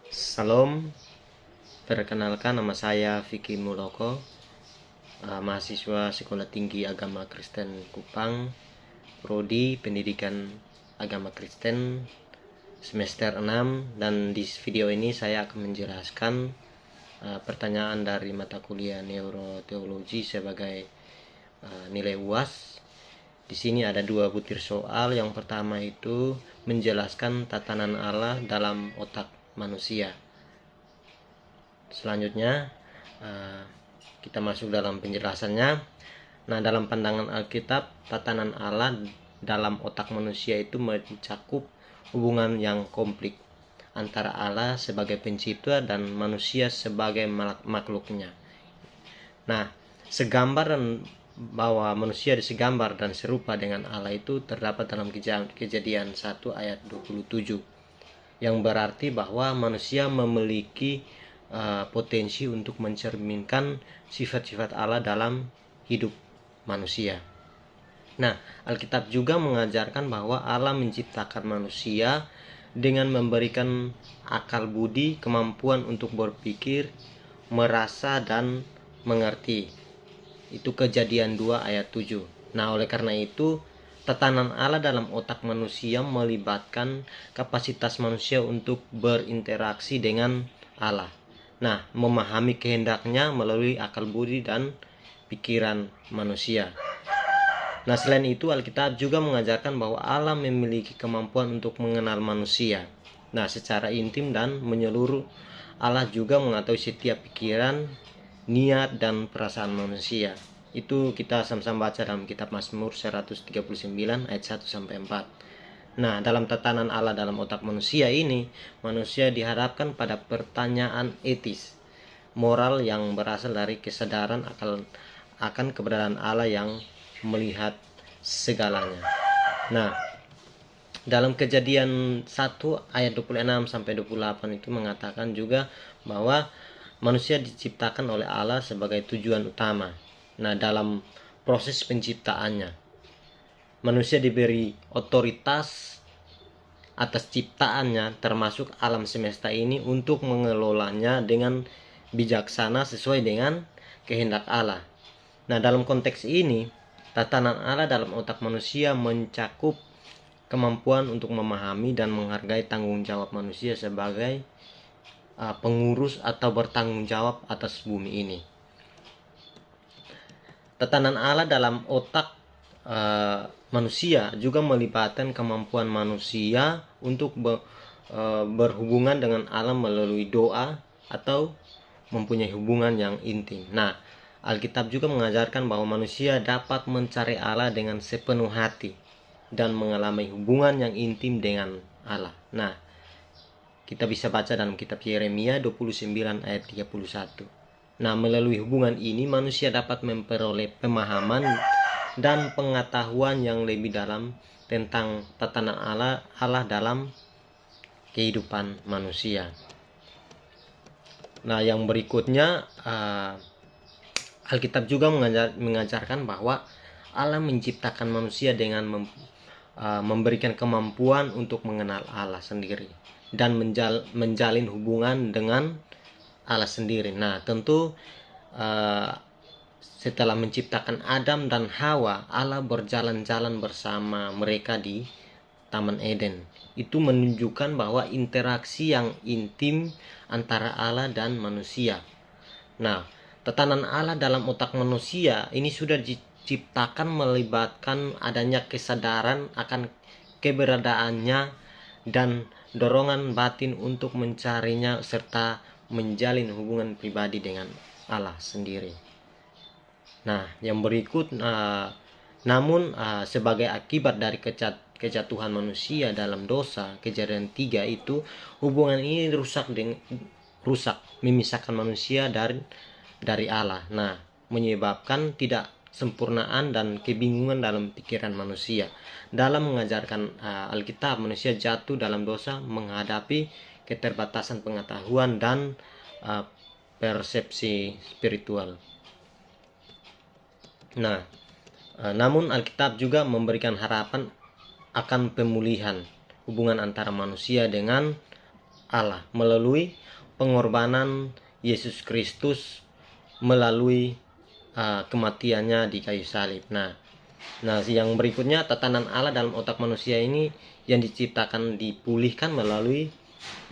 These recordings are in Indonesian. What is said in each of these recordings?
Salam, perkenalkan nama saya Vicky Muloko, mahasiswa Sekolah Tinggi Agama Kristen Kupang, Prodi Pendidikan Agama Kristen semester 6, dan di video ini saya akan menjelaskan pertanyaan dari mata kuliah Neuroteologi sebagai nilai UAS. Di sini ada dua butir soal. Yang pertama itu menjelaskan tatanan Allah dalam otak manusia. Selanjutnya kita masuk dalam penjelasannya. Nah, dalam pandangan Alkitab, tatanan Allah dalam otak manusia itu mencakup hubungan yang komplit antara Allah sebagai pencipta dan manusia sebagai makhluknya. Nah, segambar dan bahwa manusia disegambar dan serupa dengan Allah itu terdapat dalam Kejadian 1 ayat 27, yang berarti bahwa manusia memiliki potensi untuk mencerminkan sifat-sifat Allah dalam hidup manusia. Nah, Alkitab juga mengajarkan bahwa Allah menciptakan manusia dengan memberikan akal budi, kemampuan untuk berpikir, merasa, dan mengerti. Itu Kejadian 2 ayat 7. Nah, oleh karena itu, tatanan Allah dalam otak manusia melibatkan kapasitas manusia untuk berinteraksi dengan Allah. Nah, memahami kehendaknya melalui akal budi dan pikiran manusia. Nah, selain itu, Alkitab juga mengajarkan bahwa Allah memiliki kemampuan untuk mengenal manusia. Nah, secara intim dan menyeluruh, Allah juga mengetahui setiap pikiran, niat, dan perasaan manusia. Itu kita sama-sama baca dalam kitab Mazmur 139 ayat 1-4. Nah, dalam tatanan Allah dalam otak manusia ini, manusia dihadapkan pada pertanyaan etis, moral yang berasal dari kesadaran akan keberadaan Allah yang melihat segalanya. Nah, dalam Kejadian 1 ayat 26-28 itu mengatakan juga bahwa manusia diciptakan oleh Allah sebagai tujuan utama. Nah, dalam proses penciptaannya, manusia diberi otoritas atas ciptaannya, termasuk alam semesta ini, untuk mengelolanya dengan bijaksana sesuai dengan kehendak Allah. Nah, dalam konteks ini, tatanan Allah dalam otak manusia mencakup kemampuan untuk memahami dan menghargai tanggung jawab manusia sebagai pengurus atau bertanggung jawab atas bumi ini. Tatanan Allah dalam otak manusia juga melibatkan kemampuan manusia untuk berhubungan dengan Allah melalui doa atau mempunyai hubungan yang intim. Nah, Alkitab juga mengajarkan bahwa manusia dapat mencari Allah dengan sepenuh hati dan mengalami hubungan yang intim dengan Allah. Nah, kita bisa baca dalam kitab Yeremia 29 ayat 31. Nah, melalui hubungan ini manusia dapat memperoleh pemahaman dan pengetahuan yang lebih dalam tentang tatanan Allah dalam kehidupan manusia. Nah, yang berikutnya, Alkitab juga mengajarkan bahwa Allah menciptakan manusia dengan memberikan kemampuan untuk mengenal Allah sendiri dan menjalin hubungan dengan Allah sendiri. Nah, tentu setelah menciptakan Adam dan Hawa, Allah berjalan-jalan bersama mereka di Taman Eden. Itu menunjukkan bahwa interaksi yang intim antara Allah dan manusia. Nah, tatanan Allah dalam otak manusia ini sudah diciptakan melibatkan adanya kesadaran akan keberadaannya dan dorongan batin untuk mencarinya serta menjalin hubungan pribadi dengan Allah sendiri. Nah, yang berikut, namun sebagai akibat dari kejatuhan manusia dalam dosa, Kejadian 3 itu, hubungan ini rusak, memisahkan manusia dari Allah. Nah, menyebabkan tidak sempurnaan dan kebingungan dalam pikiran manusia. Dalam mengajarkan Alkitab, manusia jatuh dalam dosa menghadapi keterbatasan pengetahuan dan persepsi spiritual. Nah, namun Alkitab juga memberikan harapan akan pemulihan hubungan antara manusia dengan Allah melalui pengorbanan Yesus Kristus melalui kematiannya di kayu salib. Nah, yang berikutnya, tatanan Allah dalam otak manusia ini yang diciptakan dipulihkan melalui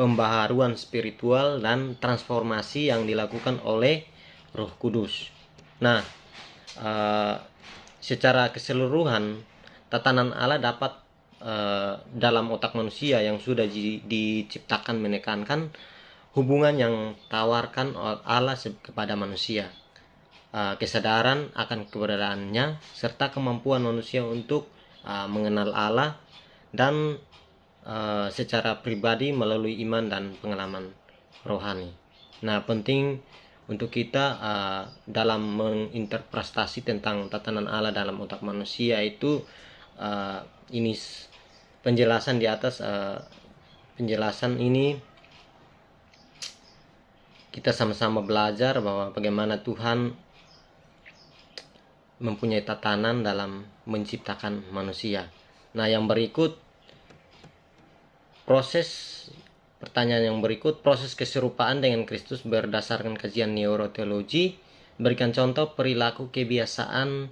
pembaharuan spiritual dan transformasi yang dilakukan oleh Roh Kudus. Nah, secara keseluruhan tatanan Allah dapat dalam otak manusia yang sudah diciptakan menekankan hubungan yang tawarkan Allah kepada manusia, kesadaran akan keberadaannya, serta kemampuan manusia untuk mengenal Allah dan secara pribadi melalui iman dan pengalaman rohani. Nah, penting untuk kita dalam menginterpretasi tentang tatanan Allah dalam otak manusia itu ini penjelasan di atas, penjelasan ini kita sama-sama belajar bahwa bagaimana Tuhan mempunyai tatanan dalam menciptakan manusia. Nah, yang berikut pertanyaan yang berikut, proses keserupaan dengan Kristus berdasarkan kajian neuroteologi. Berikan contoh perilaku, kebiasaan,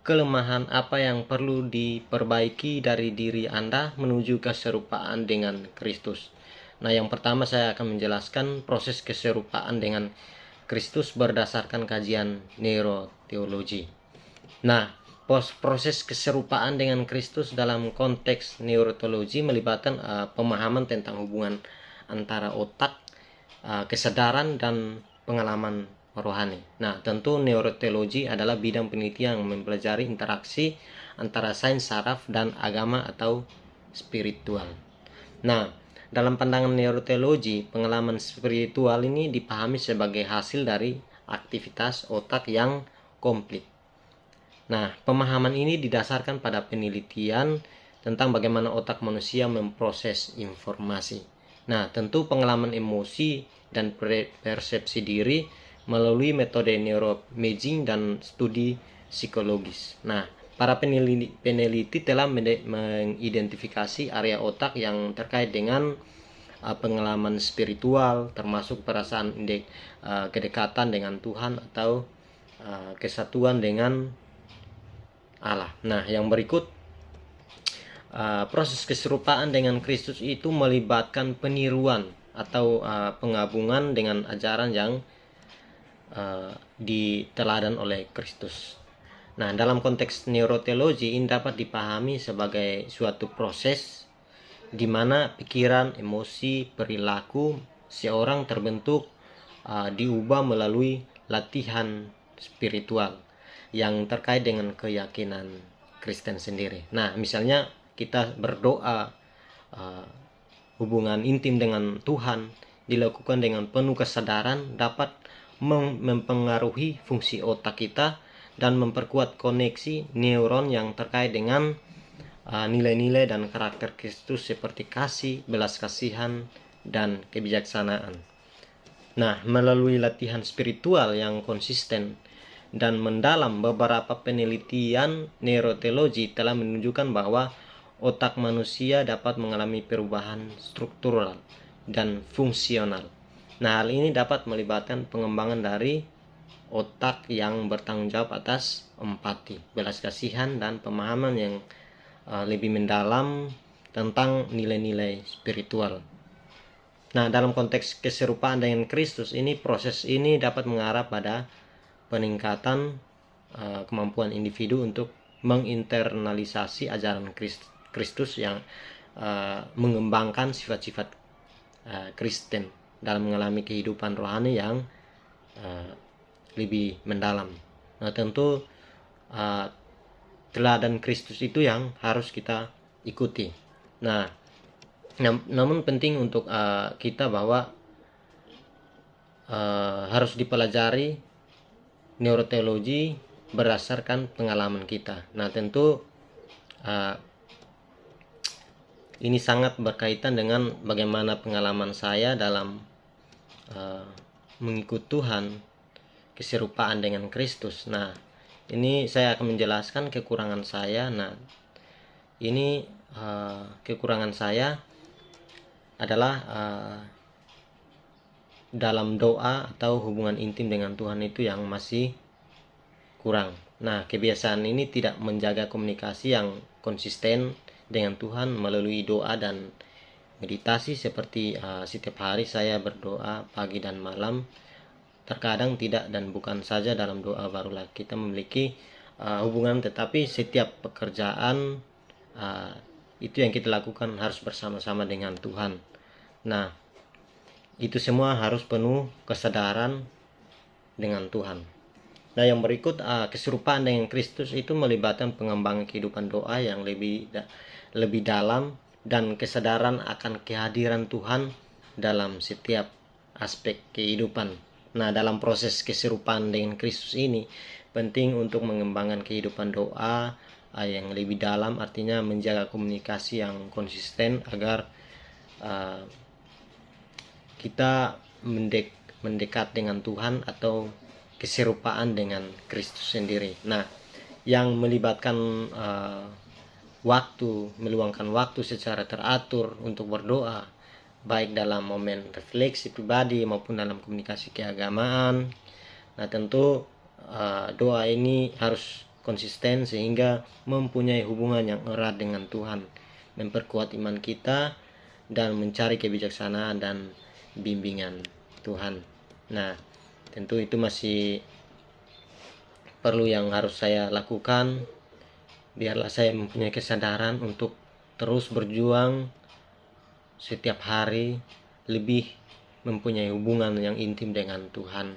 kelemahan apa yang perlu diperbaiki dari diri Anda menuju keserupaan dengan Kristus. Nah, yang pertama saya akan menjelaskan proses keserupaan dengan Kristus berdasarkan kajian neuroteologi. Nah, proses keserupaan dengan Kristus dalam konteks neuroteologi melibatkan pemahaman tentang hubungan antara otak, kesadaran, dan pengalaman rohani. Nah, tentu neuroteologi adalah bidang penelitian yang mempelajari interaksi antara sains saraf dan agama atau spiritual. Nah, dalam pandangan neuroteologi, pengalaman spiritual ini dipahami sebagai hasil dari aktivitas otak yang komplit. Nah, pemahaman ini didasarkan pada penelitian tentang bagaimana otak manusia memproses informasi. Nah, tentu pengalaman emosi dan persepsi diri melalui metode neuroimaging dan studi psikologis. Nah, para peneliti telah mengidentifikasi area otak yang terkait dengan pengalaman spiritual, termasuk perasaan kedekatan dengan Tuhan atau kesatuan dengan Allah. Nah, yang berikut, proses keserupaan dengan Kristus itu melibatkan peniruan atau penggabungan dengan ajaran yang diteladan oleh Kristus. Nah, dalam konteks neuroteologi ini dapat dipahami sebagai suatu proses di mana pikiran, emosi, perilaku seorang terbentuk, diubah melalui latihan spiritual yang terkait dengan keyakinan Kristen sendiri. Nah, misalnya kita berdoa, hubungan intim dengan Tuhan dilakukan dengan penuh kesadaran dapat mempengaruhi fungsi otak kita dan memperkuat koneksi neuron yang terkait dengan nilai-nilai dan karakter Kristus seperti kasih, belas kasihan, dan kebijaksanaan. Nah, melalui latihan spiritual yang konsisten dan mendalam, beberapa penelitian neuroteologi telah menunjukkan bahwa otak manusia dapat mengalami perubahan struktural dan fungsional. Nah, hal ini dapat melibatkan pengembangan dari otak yang bertanggung jawab atas empati, belas kasihan, dan pemahaman yang lebih mendalam tentang nilai-nilai spiritual. Nah, dalam konteks keserupaan dengan Kristus ini, proses ini dapat mengarah pada peningkatan kemampuan individu untuk menginternalisasi ajaran Kristus yang mengembangkan sifat-sifat Kristen dalam mengalami kehidupan rohani yang lebih mendalam. Nah, tentu teladan Kristus itu yang harus kita ikuti. Nah, namun penting untuk kita bahwa harus dipelajari neuroteologi berdasarkan pengalaman kita. Nah, tentu ini sangat berkaitan dengan bagaimana pengalaman saya dalam mengikut Tuhan, keserupaan dengan Kristus. Nah, ini saya akan menjelaskan kekurangan saya. Nah, ini kekurangan saya adalah dalam doa atau hubungan intim dengan Tuhan itu yang masih kurang. Nah, kebiasaan ini tidak menjaga komunikasi yang konsisten dengan Tuhan melalui doa dan meditasi seperti setiap hari saya berdoa pagi dan malam. Terkadang tidak, dan bukan saja dalam doa barulah kita memiliki hubungan, tetapi setiap pekerjaan itu yang kita lakukan harus bersama-sama dengan Tuhan. Nah, itu semua harus penuh kesadaran dengan Tuhan. Nah, yang berikut keserupaan dengan Kristus itu melibatkan pengembangan kehidupan doa yang lebih dalam dan kesadaran akan kehadiran Tuhan dalam setiap aspek kehidupan. Nah, dalam proses keserupaan dengan Kristus ini penting untuk mengembangkan kehidupan doa yang lebih dalam, artinya menjaga komunikasi yang konsisten agar kita mendekat dengan Tuhan atau keserupaan dengan Kristus sendiri. Nah, yang melibatkan meluangkan waktu secara teratur untuk berdoa, baik dalam momen refleksi pribadi maupun dalam komunikasi keagamaan. Nah, tentu doa ini harus konsisten sehingga mempunyai hubungan yang erat dengan Tuhan, memperkuat iman kita dan mencari kebijaksanaan dan bimbingan Tuhan. Nah, tentu itu masih perlu yang harus saya lakukan. Biarlah saya mempunyai kesadaran untuk terus berjuang setiap hari, lebih mempunyai hubungan yang intim dengan Tuhan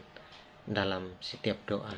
dalam setiap doa.